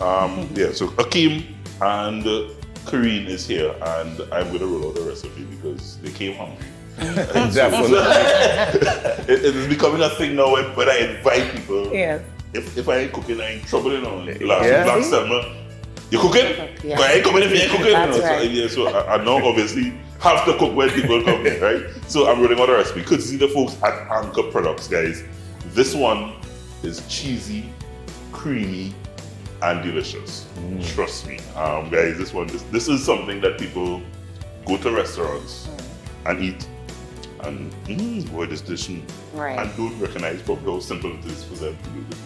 Yeah, so Akeem and Karene is here, and I'm going to roll out the recipe because they came hungry. Definitely. It is becoming a thing now when I invite people. Yes. If I ain't cooking, I ain't trouble, you know. Black Salmon. You cooking? Yeah. But I ain't coming if you ain't cooking. That's you know? right. So I now obviously have to cook when people come in, right? So I'm rolling out the recipe. Could see the folks at Anchor Products, guys. This one is cheesy, creamy, and delicious. Trust me, guys. This is something that people go to restaurants and eat, and boy, this dish, Right. and don't recognize probably how simple it is for them to do this.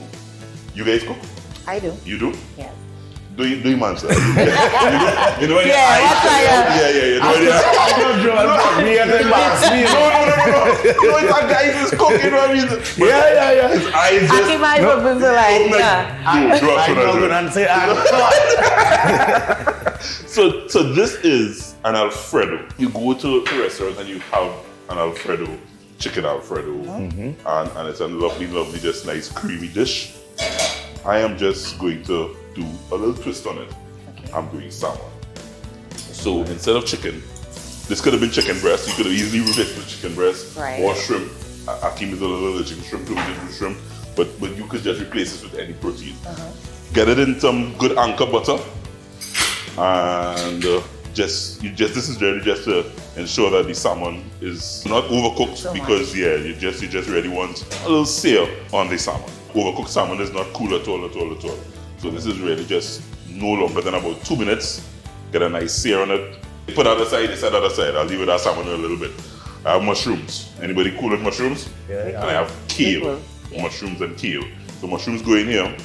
You guys cook? I do. You do? Yes. Do you man, sir? You know when your Yeah, eyes, what's yeah. You know when your No, it's a guy who's cooking, you know what I mean? Yeah. His eyes I just keep my purpose alive. Yeah. So this is an Alfredo. You go to a restaurant and you have an Alfredo, chicken Alfredo, and it's a lovely, just nice creamy dish. I am just going to do a little twist on it. Okay. I'm doing salmon. So instead of chicken, this could have been chicken breast. You could have easily replaced with chicken breast Right. or shrimp. Akeem is a little allergic to shrimp, so we did do shrimp. But you could just replace this with any protein. Get it in some good Anchor butter, and this is really just to ensure that the salmon is not overcooked So because you just really want a little sear on the salmon. Overcooked salmon is not cool at all. So this is really just no longer than about 2 minutes. Get a nice sear on it. Put that aside, this other side. I'll leave it that salmon in a little bit. I have mushrooms. Anybody cool with mushrooms? Yeah. And I have kale. Yeah. Mushrooms and kale. So mushrooms go in here.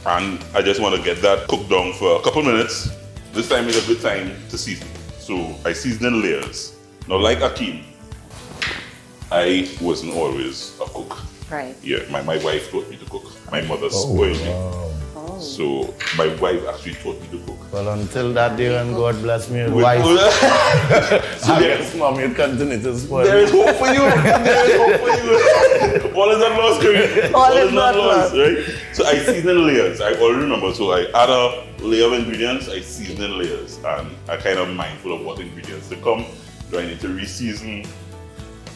And I just want to get that cooked down for a couple minutes. This time is a good time to season. So I season in layers. Now like Akeem, I wasn't always a cook. Right. Yeah, my wife taught me to cook. My mother spoiled me. Oh. So my wife actually taught me to cook. Well, until that day when God bless me with wife, So I guess mom, you continue to spoil there me. is hope for you. There is hope for you. All is not lost, Karene. All is not lost. Right? So I season in layers. I already remember. So I add a layer of ingredients. I season in layers, and I kind of mindful of what ingredients to come. Do I need to re-season?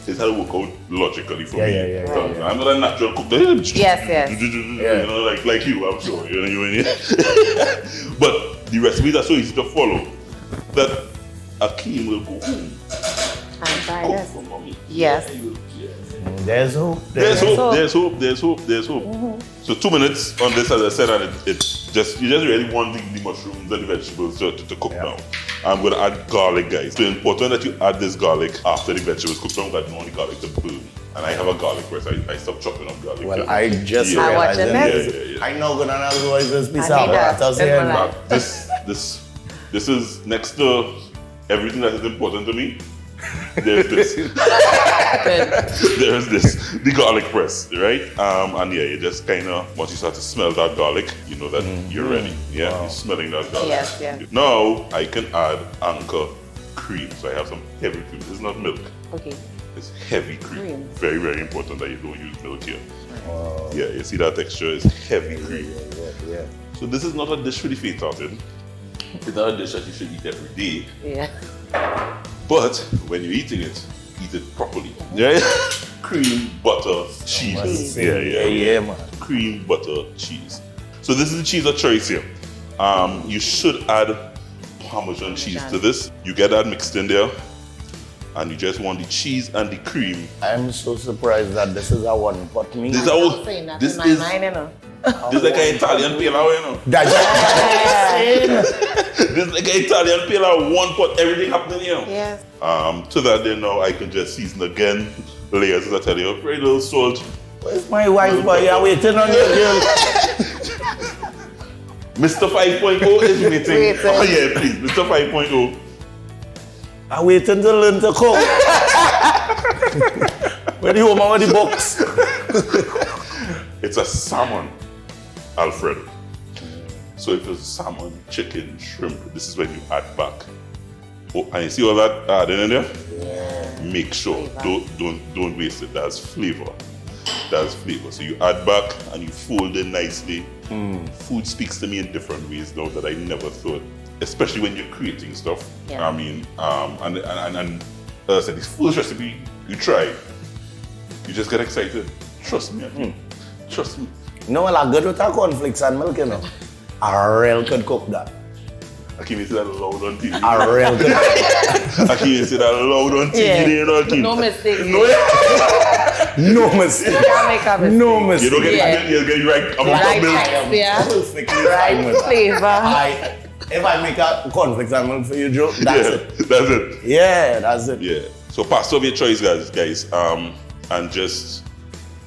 It's how to work out logically for me. Yeah. So I'm not a natural cook. Yes. You know, like you, I'm sure. You know. But the recipes are so easy to follow that Akeem will go home. I'm sorry. Cook Yes. for mommy. Yes. There's hope. There's hope. So 2 minutes on this, as I said, and you just really want the mushrooms and the vegetables to cook now. I'm going to add garlic, guys. It's important that you add this garlic after the vegetables cook down, because I don't want the garlic to burn. And I have a garlic press. I stopped chopping up garlic. Well, I just Yeah. realized watching that. Yeah. I know good and I'll go this piece I out. need that. I was saying, That's This is next to everything that is important to me. There's this. Good. There's this, the garlic press, right? And you just kind of, once you start to smell that garlic, you know that you're ready. Yeah, Wow. you're smelling that garlic. Yes. Now I can add Anchor cream. So I have some heavy cream. This is not milk. Okay. It's heavy cream. Cream. Very, very important that you don't use milk here. wow. Yeah, you see that texture? It's heavy cream. Yeah. So this is not a dish for the faint-hearted. It's not a dish that you should eat every day. Yeah. But when you're eating it, eat it properly. Yeah. Cream, butter, cheese. Yeah, man. Cream, butter, cheese. So this is the cheese of choice here. You should add Parmesan cheese to this. You get that mixed in there, and you just want the cheese and the cream. I'm so surprised that this is a one pot meal. This is I our- was saying that this in my is- mind, you know. This is like an Italian pilau, you know. This is like an Italian pilau, one pot, everything happening here. Yes. To that then now I can just season again. Layers, as I tell you, very little salt. Where's my wife, boy? You're waiting on your girl. Mr. 5.0 is waiting. Waiting. Oh yeah, please, Mr. 5.0. I'm waiting to learn to cook. Where the woman with the box? It's a salmon Alfredo. So if it's salmon, chicken, shrimp, this is when you add back. Oh, and you see all that adding in there? Yeah. Make sure, Flavor. don't waste it. That's flavor. That's flavor. So you add back and you fold it nicely. Food speaks to me in different ways now that I never thought, especially when you're creating stuff. Yeah. I mean, and as I said, this first recipe you try, you just get excited. Trust me, Akeem. Trust me. You know what I good with our cornflakes and milk, you know? A real could cook that. Akeem, you say that loud on TV. A real could. Akeem, you say that loud on TV, Yeah. you know, Akeem. No mistake. No mistake. Can't make a mistake. No You mistake. don't get, Yeah. you get right amount Right of milk. texture, Perfectly right fine with that. flavor. If I make a cornflakes and milk for you, Joe, that's it. That's it. Yeah, that's it. Yeah. So pasta of your choice, guys. And just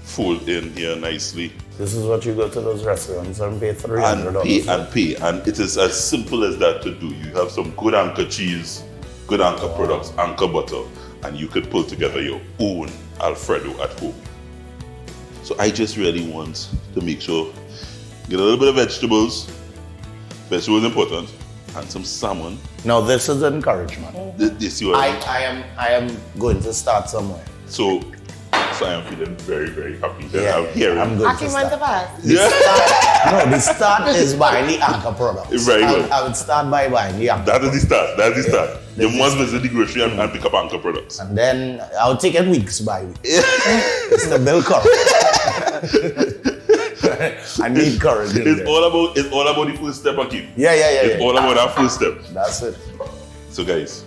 fold in here nicely. This is what you go to those restaurants and pay And $300. pay. And it is as simple as that to do. You have some good anchor cheese, good anchor products, anchor butter, and you could pull together your own Alfredo at home. So I just really want to make sure, get a little bit of vegetables. Vegetables important. And some salmon. Now this is encouragement. This you are. I am going to start somewhere. So I am feeling very, very happy that Yeah, I'm hearing. I'm going to Akeem went to start. pass. Yeah. No, the start is buying the anchor products. Very good. I would start by buying the anchor. That is the start. That's the start. You This must visit the grocery and pick up anchor products. And then I'll take it weeks by weeks. It's the bill curve. I need courage in It's there. all about the first step, Akeem. Yeah. It's all about that first step. That's it. So guys,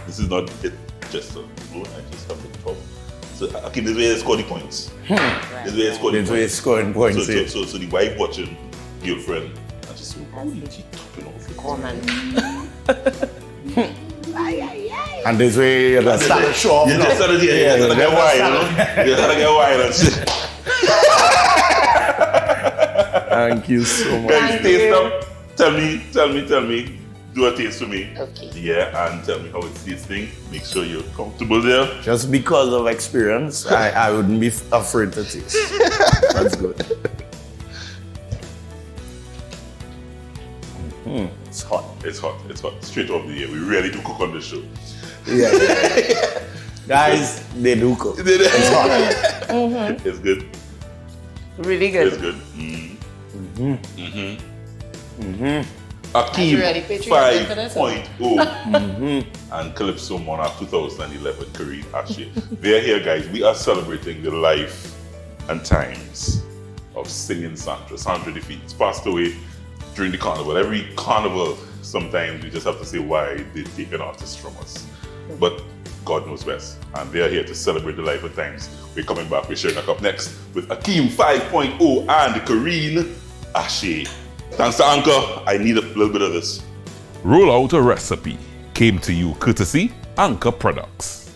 this is not it just a roll. I just have the top. So Akeem, this way I score the points. This way I score the This way points. scoring points. here. So the wife watching, girlfriend, and she's so, how did she topping off? Comment. And this way you're gonna start to show off. You now. just started here. Yeah, You started to get yeah. wild, you know? You started to get wild and shit. Thank you so much. Guys, Thank taste you. them. Tell me. Do a taste for me. Okay. Yeah, and tell me how it's tasting. Make sure you're comfortable there. Just because of experience, I wouldn't be afraid to taste. That's good. It's hot. It's hot. Straight off the air. We really do cook on this show. Yeah. Guys, they do cook. It's hot. It's good. Really It's good. good. Akeem ready, Patreon, for this one? 5.0 and Calypso Monarch 2011 Karene Asche. They're here, guys. We are celebrating the life and times of singing Sandra. Sandra Defeats passed away during the carnival. Every carnival, sometimes we just have to say why they take an artist from us. But God knows best. And they're here to celebrate the life and times. We're coming back. We're sharing up next with Akeem 5.0 and Karene Asche. Thanks to Anchor. I need a little bit of this. Roll Out a Recipe came to you courtesy Anchor Products.